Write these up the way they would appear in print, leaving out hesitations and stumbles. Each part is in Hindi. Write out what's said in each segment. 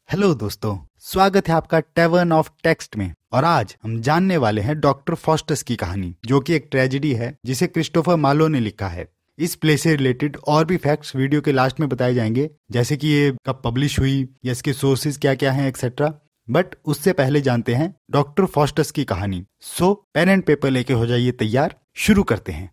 हेलो दोस्तों, स्वागत है आपका टैवर्न ऑफ टेक्स्ट में। और आज हम जानने वाले हैं डॉक्टर फॉस्टस की कहानी, जो कि एक ट्रेजेडी है जिसे क्रिस्टोफर मार्लो ने लिखा है। इस प्ले से रिलेटेड और भी फैक्ट्स वीडियो के लास्ट में बताए जाएंगे, जैसे कि ये कब पब्लिश हुई या इसके सोर्सेज क्या क्या हैं एक्सेट्रा। बट उससे पहले जानते हैं डॉक्टर फॉस्टस की कहानी। सो पेन एंड पेपर लेके हो जाइए तैयार, शुरू करते हैं।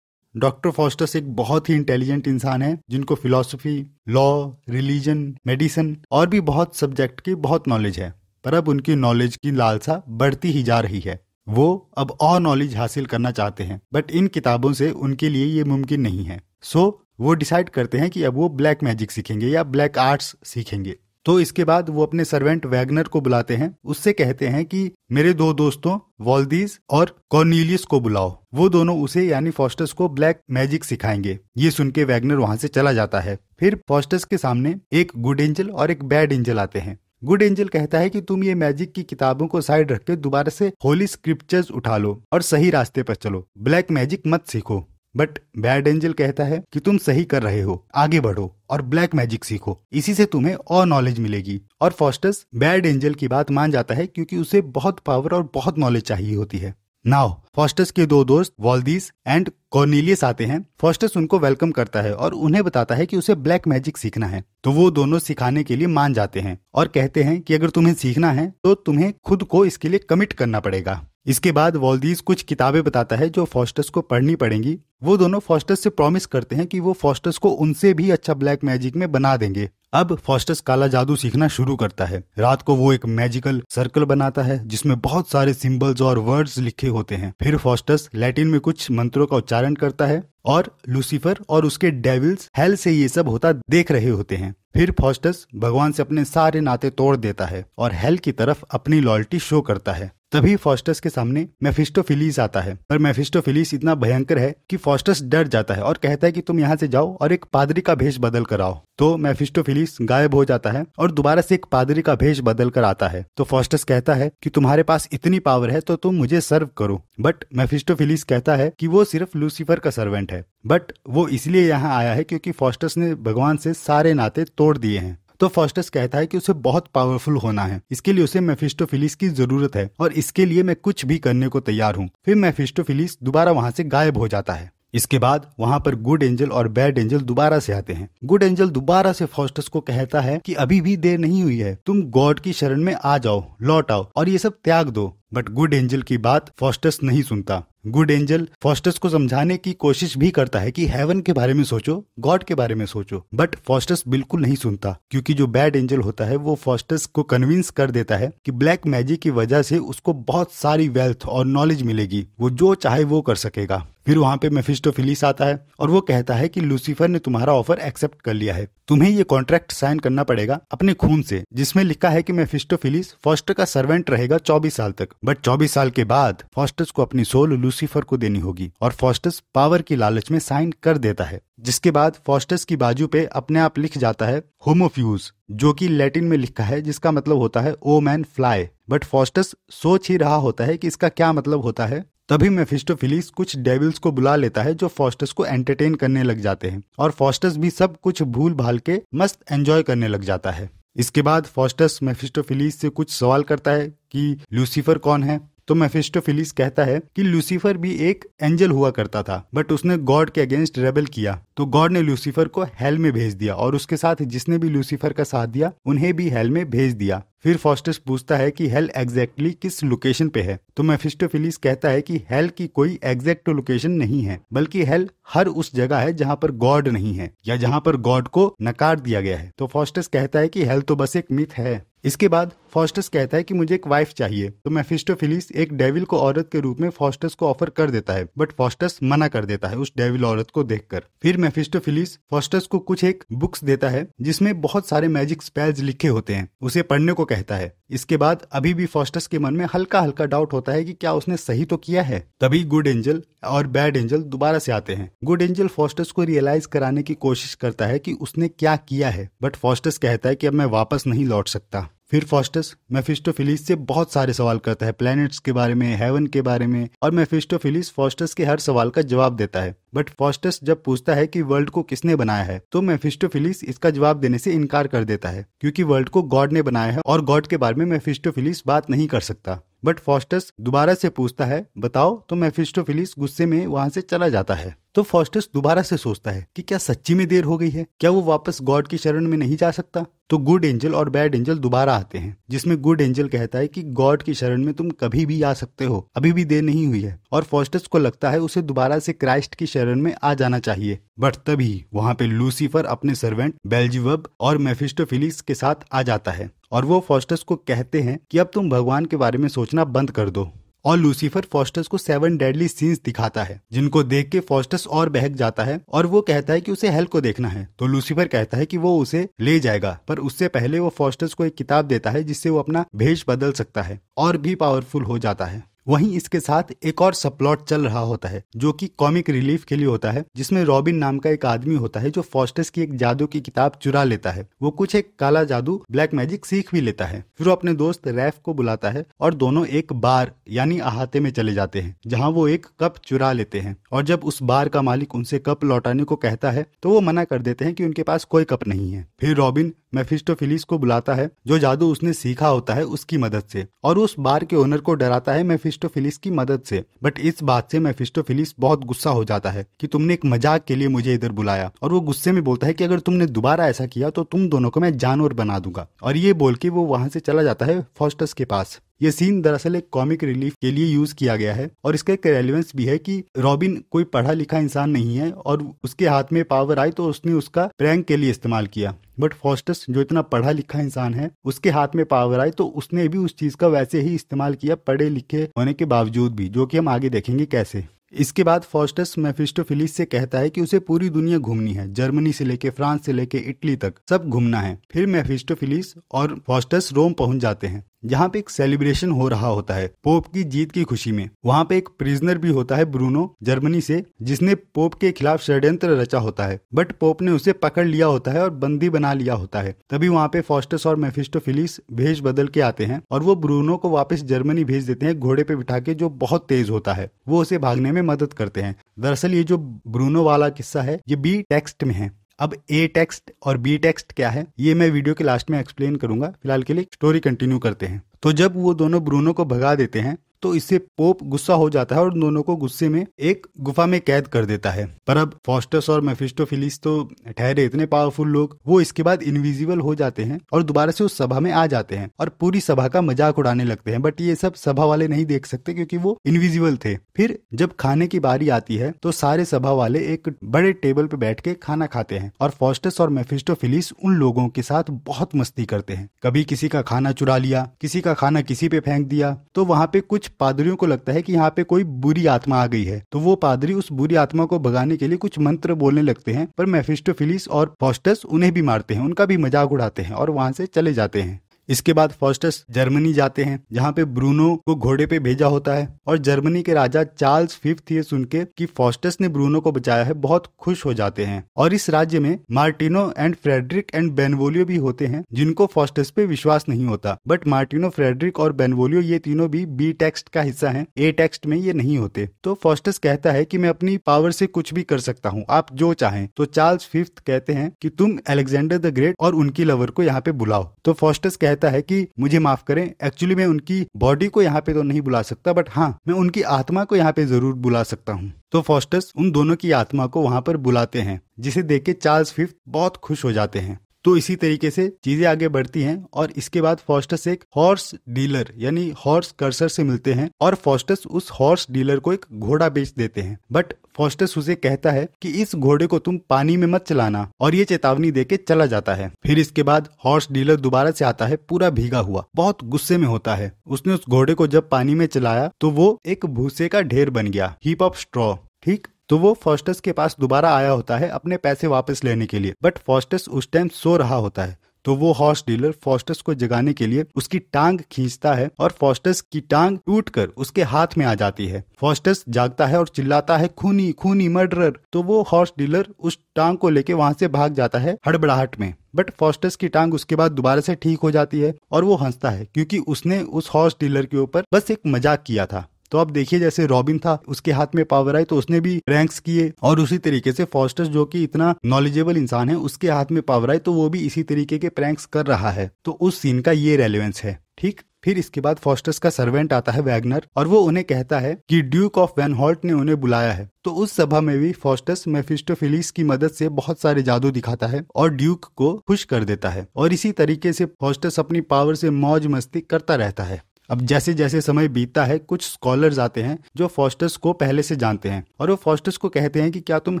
डॉक्टर फॉस्टस एक बहुत ही इंटेलिजेंट इंसान है जिनको फिलॉसफी, लॉ, रिलीजन, मेडिसिन और भी बहुत सब्जेक्ट की बहुत नॉलेज है। पर अब उनकी नॉलेज की लालसा बढ़ती ही जा रही है। वो अब और नॉलेज हासिल करना चाहते हैं, बट इन किताबों से उनके लिए ये मुमकिन नहीं है। सो वो डिसाइड करते हैं कि अब वो ब्लैक मैजिक सीखेंगे या ब्लैक आर्ट्स सीखेंगे। तो इसके बाद वो अपने सर्वेंट वैगनर को बुलाते हैं। उससे कहते हैं कि मेरे दो दोस्तों वॉल्दीज और कॉर्नेलियस को बुलाओ। वो दोनों उसे यानी फॉस्टस को ब्लैक मैजिक सिखाएंगे। ये सुन के वैगनर वहां से चला जाता है। फिर फॉस्टस के सामने एक गुड एंजल और एक बैड एंजल आते हैं। गुड एंजल कहता है कि तुम ये मैजिक की किताबों को साइड रख के दोबारा से होली स्क्रिप्चर्स उठा लो और सही रास्ते पर चलो, ब्लैक मैजिक मत सीखो। बट बैड एंजल कहता है कि तुम सही कर रहे हो, आगे बढ़ो और ब्लैक मैजिक सीखो, इसी से तुम्हें और नॉलेज मिलेगी। और फॉस्टस बैड एंजल की बात मान जाता है क्योंकि उसे बहुत पावर और बहुत नॉलेज चाहिए होती है। नाउ फॉस्टस के दो दोस्त वॉल्दीज एंड कॉर्नेलियस आते हैं। फॉस्टस उनको वेलकम करता है और उन्हें बताता है कि उसे ब्लैक मैजिक सीखना है। तो वो दोनों सिखाने के लिए मान जाते हैं और कहते हैं कि अगर तुम्हें सीखना है तो तुम्हें खुद को इसके लिए कमिट करना पड़ेगा। इसके बाद वॉल्दीज कुछ किताबें बताता है जो फॉस्टस को पढ़नी पड़ेंगी। वो दोनों फॉस्टस से प्रॉमिस करते हैं कि वो फॉस्टस को उनसे भी अच्छा ब्लैक मैजिक में बना देंगे। अब फॉस्टस काला जादू सीखना शुरू करता है। रात को वो एक मैजिकल सर्कल बनाता है जिसमें बहुत सारे सिंबल्स और वर्ड्स लिखे होते हैं। फिर फॉस्टस लैटिन में कुछ मंत्रों का उच्चारण करता है और लूसीफर और उसके डेविल्स हेल से ये सब होता देख रहे होते हैं। फिर फॉस्टस भगवान से अपने सारे नाते तोड़ देता है और हेल की तरफ अपनी लॉयल्टी शो करता है। तभी फॉस्टस के सामने मेफिस्टोफिलीस आता है, पर मेफिस्टोफिलीस इतना भयंकर है कि फॉस्टस डर जाता है और कहता है कि तुम यहाँ से जाओ और एक पादरी का भेष बदल कर आओ। तो मेफिस्टोफिलीस गायब हो जाता है और दोबारा से एक पादरी का भेष बदल कर आता है। तो फॉस्टस कहता है कि तुम्हारे पास इतनी पावर है तो तुम मुझे सर्व करो। बट मेफिस्टोफिलीस कहता है कि वो सिर्फ लूसीफर का सर्वेंट है, बट वो इसलिए यहाँ आया है क्योंकि फॉस्टस ने भगवान से सारे नाते तोड़ दिए हैं। तो फॉस्टस कहता है कि उसे बहुत पावरफुल होना है, इसके लिए उसे मेफिस्टोफिलीस की जरूरत है और इसके लिए मैं कुछ भी करने को तैयार हूँ। फिर मेफिस्टोफिलीस दोबारा वहां से गायब हो जाता है। इसके बाद वहां पर गुड एंजल और बैड एंजल दोबारा से आते हैं। गुड एंजल दोबारा से फॉस्टस को कहता है कि अभी भी देर नहीं हुई है, तुम गॉड की शरण में आ जाओ, लौट आओ और ये सब त्याग दो। बट गुड एंजल की बात फॉस्टस नहीं सुनता। गुड एंजल फॉस्टस को समझाने की कोशिश भी करता है कि हेवन के बारे में सोचो, गॉड के बारे में सोचो, बट फॉस्टस बिल्कुल नहीं सुनता। क्योंकि जो बैड एंजल होता है वो फॉस्टस को कन्विंस कर देता है कि ब्लैक मैजिक की वजह से उसको बहुत सारी वेल्थ और नॉलेज मिलेगी, वो जो चाहे वो कर सकेगा। फिर वहां पे मेफिस्टोफिलीस आता है और वो कहता है कि लूसीफर ने तुम्हारा ऑफर एक्सेप्ट कर लिया है, तुम्हें ये कॉन्ट्रैक्ट साइन करना पड़ेगा अपने खून से, जिसमें लिखा है कि मेफिस्टोफिलीस फॉस्टर का सर्वेंट रहेगा 24 साल तक। बट 24 साल के बाद फॉस्टस को अपनी सोल लूसीफर को देनी होगी और फॉस्टस पावर की लालच में साइन कर देता है। जिसके बाद फॉस्टस की बाजू पे अपने आप लिख जाता है होमोफ्यूज, जो कि लैटिन में लिखा है, जिसका मतलब होता है oh man fly. But Faustus सोच ही रहा होता है कि इसका क्या मतलब होता है। तभी मेफिस्टोफिलीस कुछ डेविल्स को बुला लेता है जो फॉस्टस को एंटरटेन करने लग जाते हैं और फॉस्टस भी सब कुछ भूल भाल के मस्त एंजॉय करने लग जाता है। इसके बाद फॉस्टस मेफिस्टोफिलीस से कुछ सवाल करता है कि लूसीफर कौन है। तो मेफिस्टोफिलीस कहता है कि लूसीफर भी एक एंजल हुआ करता था, बट उसने गॉड के अगेंस्ट रेबल किया, तो गॉड ने लूसीफर को हेल में भेज दिया और उसके साथ जिसने भी लूसीफर का साथ दिया उन्हें भी हेल में भेज दिया। फिर फॉस्टस पूछता है कि हेल एग्जैक्टली किस लोकेशन पे है। तो मेफिस्टोफिलीस कहता है कि हेल की कोई एग्जैक्ट लोकेशन नहीं है, बल्कि हेल हर उस जगह है जहां पर गॉड नहीं है या जहां पर गॉड को नकार दिया गया है। तो फॉस्टस कहता है कि हेल तो बस एक मिथ है। इसके बाद फॉस्टस कहता है कि मुझे एक वाइफ चाहिए। तो मेफिस्टोफिलीस एक डेविल को औरत के रूप में फॉस्टस को ऑफर कर देता है, बट फॉस्टस मना कर देता है उस डेविल औरत को देखकर। फिर मेफिस्टोफिलीस फॉस्टस को कुछ एक बुक्स देता है जिसमें बहुत सारे मैजिक स्पेल्स लिखे होते हैं, उसे पढ़ने को कहता है। इसके बाद अभी भी फॉस्टस के मन में हल्का हल्का डाउट होता है कि क्या उसने सही तो किया है। तभी गुड एंजल और बैड एंजल दोबारा से आते हैं। गुड एंजल फॉस्टस को रियलाइज कराने की कोशिश करता है कि उसने क्या किया है, बट फॉस्टस कहता है कि अब मैं वापस नहीं लौट सकता। फिर फॉस्टस मेफिस्टोफेलिस से बहुत सारे सवाल करता है, प्लैनेट्स के बारे में, हेवन के बारे में, और मेफिस्टोफेलिस फॉस्टस के हर सवाल का जवाब देता है। बट फॉस्टस जब पूछता है कि वर्ल्ड को किसने बनाया है, तो मेफिस्टोफेलिस इसका जवाब देने से इनकार कर देता है, क्योंकि वर्ल्ड को गॉड ने बनाया है और गॉड के बारे में मेफिस्टोफेलिस बात नहीं कर सकता। बट फॉस्टस दोबारा से पूछता है बताओ, तो मेफिस्टोफेलिस गुस्से में वहां से चला जाता है। तो फॉस्टस दोबारा से सोचता है कि क्या सच्ची में देर हो गई है, क्या वो वापस गॉड की शरण में नहीं जा सकता। तो गुड एंजल और बैड एंजल दोबारा आते हैं, जिसमें गुड एंजल कहता है कि गॉड की शरण में तुम कभी भी आ सकते हो, अभी भी देर नहीं हुई है। और फॉस्टस को लगता है उसे दोबारा से क्राइस्ट की शरण में आ जाना चाहिए। बट तभी वहां पे लूसीफर अपने सर्वेंट बेल्जेबुब और मेफिस्टोफेलिस के साथ आ जाता है, और वो फॉस्टस को कहते हैं कि अब तुम भगवान के बारे में सोचना बंद कर दो। और लूसीफर फॉस्टस को 7 डेडली सीन्स दिखाता है, जिनको देख के फॉस्टस और बहक जाता है, और वो कहता है कि उसे हेल को देखना है। तो लूसीफर कहता है कि वो उसे ले जाएगा, पर उससे पहले वो फॉस्टस को एक किताब देता है जिससे वो अपना भेष बदल सकता है और भी पावरफुल हो जाता है। वहीं इसके साथ एक और सबप्लॉट चल रहा होता है, जो कि कॉमिक रिलीफ के लिए होता है, जिसमें रॉबिन नाम का एक आदमी होता है जो फॉस्टस की एक जादू की किताब चुरा लेता है। वो कुछ एक काला जादू, ब्लैक मैजिक सीख भी लेता है। फिर वो अपने दोस्त रैफ को बुलाता है और दोनों एक बार यानी अहाते में चले जाते हैं, जहाँ वो एक कप चुरा लेते हैं। और जब उस बार का मालिक उनसे कप लौटाने को कहता है तो वो मना कर देते हैं कि उनके पास कोई कप नहीं है। फिर रॉबिन मेफिस्टोफेलिस को बुलाता है, जो जादू उसने सीखा होता है उसकी मदद से, और उस बार के ओनर को डराता है मेफिस्टोफेलिस की मदद से। बट इस बात से मेफिस्टोफेलिस बहुत गुस्सा हो जाता है कि तुमने एक मजाक के लिए मुझे इधर बुलाया, और वो गुस्से में बोलता है कि अगर तुमने दोबारा ऐसा किया तो तुम दोनों को मैं जानवर बना दूंगा। और ये बोल के वो वहां से चला जाता है फॉस्टस के पास। ये सीन दरअसल एक कॉमिक रिलीफ के लिए यूज किया गया है, और इसका एक रेलेवेंस भी है कि रॉबिन कोई पढ़ा लिखा इंसान नहीं है, और उसके हाथ में पावर आई तो उसने उसका प्रैंक के लिए इस्तेमाल किया। बट फॉस्टस जो इतना पढ़ा लिखा इंसान है, उसके हाथ में पावर आई तो उसने भी उस चीज का वैसे ही इस्तेमाल किया, पढ़े लिखे होने के बावजूद भी, जो कि हम आगे देखेंगे कैसे। इसके बाद फॉस्टस मेफिस्टोफेलिस से कहता है कि उसे पूरी दुनिया घूमनी है, जर्मनी से लेके फ्रांस से लेके इटली तक सब घूमना है। फिर मेफिस्टोफेलिस और फॉस्टस रोम पहुंच जाते हैं, जहाँ पे एक सेलिब्रेशन हो रहा होता है पोप की जीत की खुशी में। वहाँ पे एक प्रिजनर भी होता है ब्रूनो जर्मनी से, जिसने पोप के खिलाफ षड्यंत्र रचा होता है, बट पोप ने उसे पकड़ लिया होता है और बंदी बना लिया होता है। तभी वहाँ पे फॉस्टस और मेफिस्टोफेलिस भेष बदल के आते हैं, और वो ब्रूनो को वापस जर्मनी भेज देते हैं घोड़े पे बिठा के, जो बहुत तेज होता है। वो उसे भागने में मदद करते हैं। दरअसल ये जो ब्रूनो वाला किस्सा है ये बी टेक्स्ट में है। अब ए टेक्स्ट और बी टेक्स्ट क्या है ये मैं वीडियो के लास्ट में एक्सप्लेन करूंगा। फिलहाल के लिए स्टोरी कंटिन्यू करते हैं। तो जब वो दोनों ब्रूनो को भगा देते हैं तो इससे पोप गुस्सा हो जाता है और दोनों को गुस्से में एक गुफा में कैद कर देता है। पर अब फॉस्टस और मेफिस्टोफेलिस तो ठहरे इतने पावरफुल लोग, वो इसके बाद इनविजिबल हो जाते हैं और दोबारा से उस सभा में आ जाते हैं और पूरी सभा का मजाक उड़ाने लगते हैं। बट ये सब सभा वाले नहीं देख सकते क्योंकि वो इनविजिबल थे। फिर जब खाने की बारी आती है तो सारे सभा वाले एक बड़े टेबल पे बैठ के खाना खाते हैं और फॉस्टस और मेफिस्टोफेलिस उन लोगों के साथ बहुत मस्ती करते हैं। कभी किसी का खाना चुरा लिया, किसी का खाना किसी पे फेंक दिया। तो वहां पे कुछ पादरियों को लगता है कि यहाँ पे कोई बुरी आत्मा आ गई है, तो वो पादरी उस बुरी आत्मा को भगाने के लिए कुछ मंत्र बोलने लगते हैं। पर मेफिस्टोफेलिस और फॉस्टस उन्हें भी मारते हैं, उनका भी मजाक उड़ाते हैं और वहां से चले जाते हैं। इसके बाद फॉस्टस जर्मनी जाते हैं, जहाँ पे ब्रूनो को घोड़े पे भेजा होता है और जर्मनी के राजा चार्ल्स फिफ्थ ये सुन के कि फॉस्टस ने ब्रूनो को बचाया है बहुत खुश हो जाते हैं। और इस राज्य में मार्टिनो एंड फ्रेडरिक एंड बेनवोलियो भी होते हैं जिनको फॉस्टस पे विश्वास नहीं होता। बट मार्टिनो, फ्रेडरिक और बेनवोलियो ये तीनों भी बी टेक्स्ट का हिस्सा हैं, ए टेक्स्ट में ये नहीं होते। तो फॉस्टस कहता है कि मैं अपनी पावर से कुछ भी कर सकता हूँ, आप जो चाहें। तो चार्ल्स फिफ्थ कहते हैं कि तुम अलेक्जेंडर द ग्रेट और उनकी लवर को यहाँ पे बुलाओ। तो फॉस्टस कहता है कि मुझे माफ करें, एक्चुअली मैं उनकी बॉडी को यहाँ पे तो नहीं बुला सकता, बट हाँ मैं उनकी आत्मा को यहाँ पे जरूर बुला सकता हूँ। तो फॉस्टस उन दोनों की आत्मा को वहां पर बुलाते हैं, जिसे देख के चार्ल्स फिफ्थ बहुत खुश हो जाते हैं। तो इसी तरीके से चीजें आगे बढ़ती हैं और इसके बाद फॉस्टस एक हॉर्स डीलर यानी हॉर्स कर्सर से मिलते हैं और फॉस्टस उस हॉर्स डीलर को एक घोड़ा बेच देते हैं। बट फॉस्टस उसे कहता है कि इस घोड़े को तुम पानी में मत चलाना, और ये चेतावनी देके चला जाता है। फिर इसके बाद हॉर्स डीलर दोबारा से आता है पूरा भीगा हुआ, बहुत गुस्से में होता है। उसने उस घोड़े को जब पानी में चलाया तो वो एक भूसे का ढेर बन गया, हीप ऑफ स्ट्रॉ। ठीक, तो वो फॉस्टस के पास दोबारा आया होता है अपने पैसे वापस लेने के लिए। बट फॉस्टस उस टाइम सो रहा होता है, तो वो हॉर्स डीलर फॉस्टस को जगाने के लिए उसकी टांग खींचता है और फॉस्टस की टांग टूटकर उसके हाथ में आ जाती है। फॉस्टस जागता है और चिल्लाता है खूनी खूनी मर्डरर। तो वो हॉर्स डीलर उस टांग को लेके वहां से भाग जाता है हड़बड़ाहट में। बट फॉस्टस की टांग उसके बाद दोबारा से ठीक हो जाती है और वो हंसता है क्योंकि उसने उस हॉर्स डीलर के ऊपर बस एक मजाक किया था। तो अब देखिए, जैसे रॉबिन था, उसके हाथ में पावर आई तो उसने भी प्रैंक्स किए, और उसी तरीके से फॉस्टस जो कि इतना नॉलेजेबल इंसान है, उसके हाथ में पावर आई तो वो भी इसी तरीके के प्रैंक्स कर रहा है। तो उस सीन का ये रेलेवेंस है। ठीक, फिर इसके बाद फॉस्टस का सर्वेंट आता है वैगनर, और वो उन्हें कहता है कि ड्यूक ऑफ वैन हॉल्ट ने उन्हें बुलाया है। तो उस सभा में भी फॉस्टस मेफिस्टोफेलिस की मदद से बहुत सारे जादू दिखाता है और ड्यूक को खुश कर देता है, और इसी तरीके से फॉस्टस अपनी पावर से मौज मस्ती करता रहता है। अब जैसे जैसे समय बीतता है, कुछ स्कॉलर्स आते हैं जो फॉस्टस को पहले से जानते हैं, और वो फॉस्टस को कहते हैं कि क्या तुम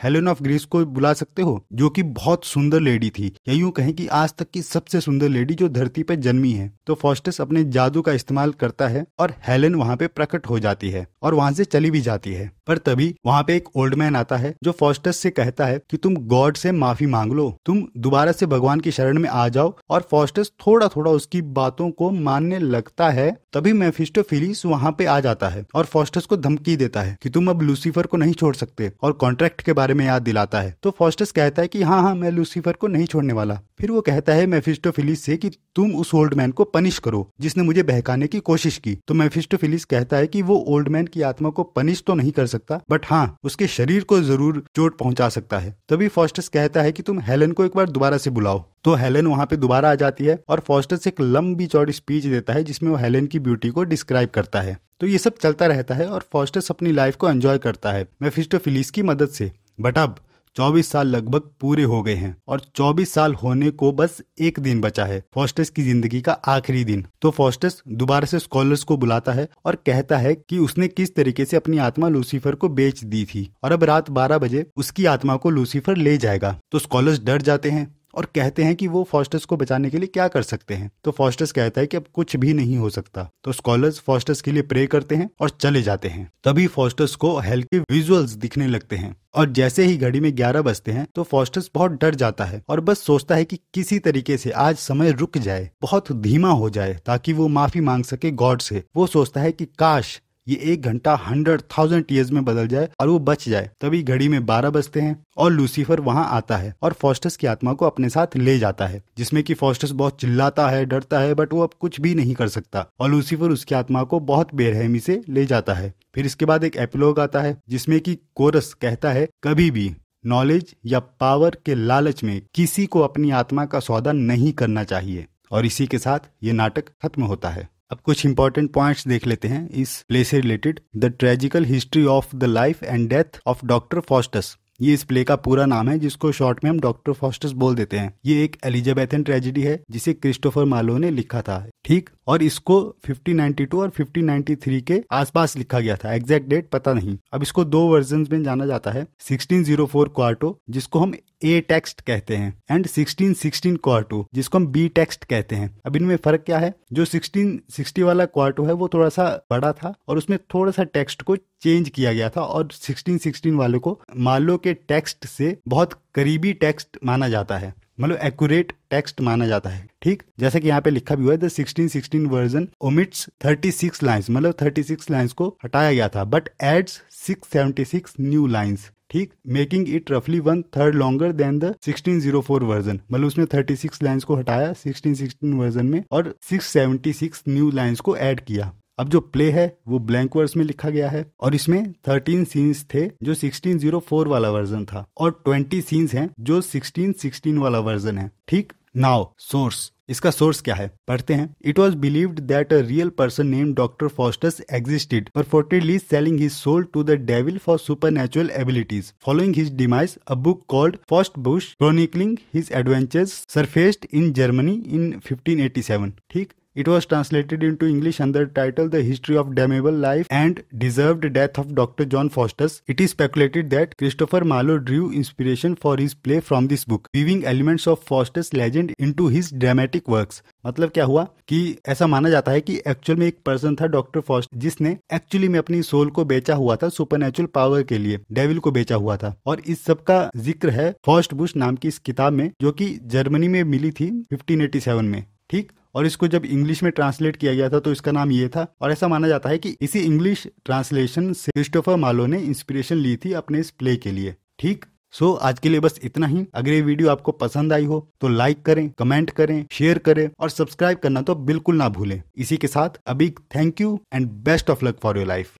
हेलेन ऑफ ग्रीस को बुला सकते हो, जो कि बहुत सुंदर लेडी थी, या यूं कहें कि आज तक की सबसे सुंदर लेडी जो धरती पर जन्मी है। तो फॉस्टस अपने जादू का इस्तेमाल करता है और हेलेन वहां पे प्रकट हो जाती है और वहां से चली भी जाती है। पर तभी वहां पे एक ओल्ड मैन आता है जो फॉस्टस से कहता है कि तुम गॉड से माफी मांग लो, तुम दोबारा से भगवान की शरण में आ जाओ। और फॉस्टस थोड़ा थोड़ा उसकी बातों को मानने लगता है। तभी मेफिस्टोफेलिस वहां पे आ जाता है और फॉस्टस को धमकी देता है कि तुम अब लूसीफर को नहीं छोड़ सकते, और कॉन्ट्रैक्ट के बारे में याद दिलाता है। तो फॉस्टस कहता है कि हाँ, मैं लूसीफर को नहीं छोड़ने वाला। फिर वो कहता है मेफिस्टोफेलिस से कि तुम उस ओल्ड मैन को पनिश करो जिसने मुझे बहकाने की कोशिश की। तो मेफिस्टोफेलिस कहता है कि वो ओल्ड मैन की आत्मा को पनिश तो नहीं कर सकता, बट हाँ, उसके शरीर को जरूर चोट पहुंचा सकता है। तभी फॉस्टस कहता है कि तुम हेलेन को एक बार दोबारा से बुलाओ। तो हेलेन वहां पे दोबारा आ जाती है और फॉस्टस एक लंबी चौड़ी स्पीच देता है जिसमें वो हेलेन की ब्यूटी को डिस्क्राइब करता है। तो ये सब चलता रहता है और फॉस्टस अपनी लाइफ को एंजॉय करता है मेफिस्टोफेलिस की मदद से। बट अब 24 साल लगभग पूरे हो गए हैं और 24 साल होने को बस एक दिन बचा है, फॉस्टस की जिंदगी का आखिरी दिन। तो फॉस्टस दोबारा से स्कॉलर्स को बुलाता है और कहता है कि उसने किस तरीके से अपनी आत्मा लूसीफर को बेच दी थी, और अब रात 12 बजे उसकी आत्मा को लूसीफर ले जाएगा। तो स्कॉलर्स डर जाते हैं और कहते हैं कि वो फॉस्टस को बचाने के लिए क्या कर सकते हैं। तो फॉस्टस कहता है कि अब कुछ भी नहीं हो सकता। तो स्कॉलर्स फॉस्टस के लिए प्रे करते हैं और चले जाते हैं। तभी फॉस्टस को हेल के विजुअल्स दिखने लगते हैं, और जैसे ही घड़ी में 11 बजते हैं तो फॉस्टस बहुत डर जाता है और बस सोचता है कि किसी तरीके से आज समय रुक जाए, बहुत धीमा हो जाए, ताकि वो माफी मांग सके गॉड से। वो सोचता है कि काश ये 1 घंटा 100,000 ईयर्स में बदल जाए और वो बच जाए। तभी घड़ी में 12 बजते हैं और लूसीफर वहां आता है और फॉस्टस की आत्मा को अपने साथ ले जाता है, जिसमें कि फॉस्टस बहुत चिल्लाता है, डरता है, बट वो अब कुछ भी नहीं कर सकता, और लूसीफर उसकी आत्मा को बहुत बेरहमी से ले जाता है। फिर इसके बाद एक एपिलॉग आता है जिसमें कि कोरस कहता है, कभी भी नॉलेज या पावर के लालच में किसी को अपनी आत्मा का सौदा नहीं करना चाहिए। और इसी के साथ ये नाटक खत्म होता है। अब कुछ इंपॉर्टेंट पॉइंट्स देख लेते हैं इस प्ले से related. The tragical history of the life and death of doctor Faustus, ये इस प्ले का पूरा नाम है, जिसको शॉर्ट में हम डॉक्टर फॉस्टस बोल देते हैं। ये एक एलिजाबेथन ट्रेजेडी है जिसे क्रिस्टोफर मार्लो ने लिखा था, ठीक, और इसको 1592 और 1593 के आसपास लिखा गया था, एग्जैक्ट डेट पता नहीं। अब इसको 2 वर्जन में जाना जाता है, 1604 क्वार्टो जिसको हम ए टेक्स्ट कहते हैं, एंड 1616 क्वार्टो जिसको हम बी टेक्स्ट कहते हैं। अब इनमें फर्क क्या है? जो 1660 वाला क्वार्टो है वो थोड़ा सा बड़ा था और उसमें थोड़ा सा टेक्स्ट को चेंज किया गया था, और 1616 वाले को मार्लो के टेक्स्ट से बहुत करीबी टेक्स्ट माना जाता है, मतलब एक्यूरेट टेक्स्ट माना जाता है, ठीक। जैसे कि यहाँ पे लिखा भी हुआ है, द 1616 वर्जन ओमिट्स 36 लाइन्स, मतलब 36 लाइन्स को हटाया गया था, बट एड्स 676 न्यू लाइन्स, ठीक, मेकिंग इट रफली 1/3 लॉन्गर देन द 1604 वर्जन। मतलब उसने 36 लाइन्स को हटाया 1616 वर्जन में और 676 न्यू लाइन्स को ऐड किया। अब जो प्ले है वो ब्लैंक वर्स में लिखा गया है और इसमें 13 सीन्स थे जो 1604 वाला वर्जन था, और 20 सीन्स हैं जो 1616 वाला वर्जन है, ठीक। नाउ सोर्स, इसका सोर्स क्या है पढ़ते हैं। It was believed that a real person named doctor Faustus existed, purportedly selling his soul to the devil for supernatural abilities. Following his demise, a book called Faustbuch chronicling his adventures surfaced in Germany in 1587, ठीक। It was translated into English under the title The History of Damnable Life and Deserved Death of Dr. John Faustus. It is speculated that Christopher Marlowe drew inspiration for his play from this book, weaving elements of Faustus legend into his dramatic works. मतलब क्या हुआ कि ऐसा माना जाता है कि एक्चुअल में एक पर्सन था डॉक्टर फॉस्ट जिसने एक्चुअली में अपनी सोल को बेचा हुआ था सुपरनैचुरल पावर के लिए, डेविल को बेचा हुआ था। और इस सब का जिक्र है फॉस्टबुश नाम की इस किताब में, जो कि जर्मनी में मिली थी 1587 में। ठीक, और इसको जब इंग्लिश में ट्रांसलेट किया गया था तो इसका नाम ये था। और ऐसा माना जाता है कि इसी इंग्लिश ट्रांसलेशन से क्रिस्टोफर मार्लोवे ने इंस्पिरेशन ली थी अपने इस प्ले के लिए। ठीक, सो आज के लिए बस इतना ही। अगर ये वीडियो आपको पसंद आई हो तो लाइक करें, कमेंट करें, शेयर करें और सब्सक्राइब करना तो बिल्कुल ना भूलें। इसी के साथ अभी thank you and best of luck for your life.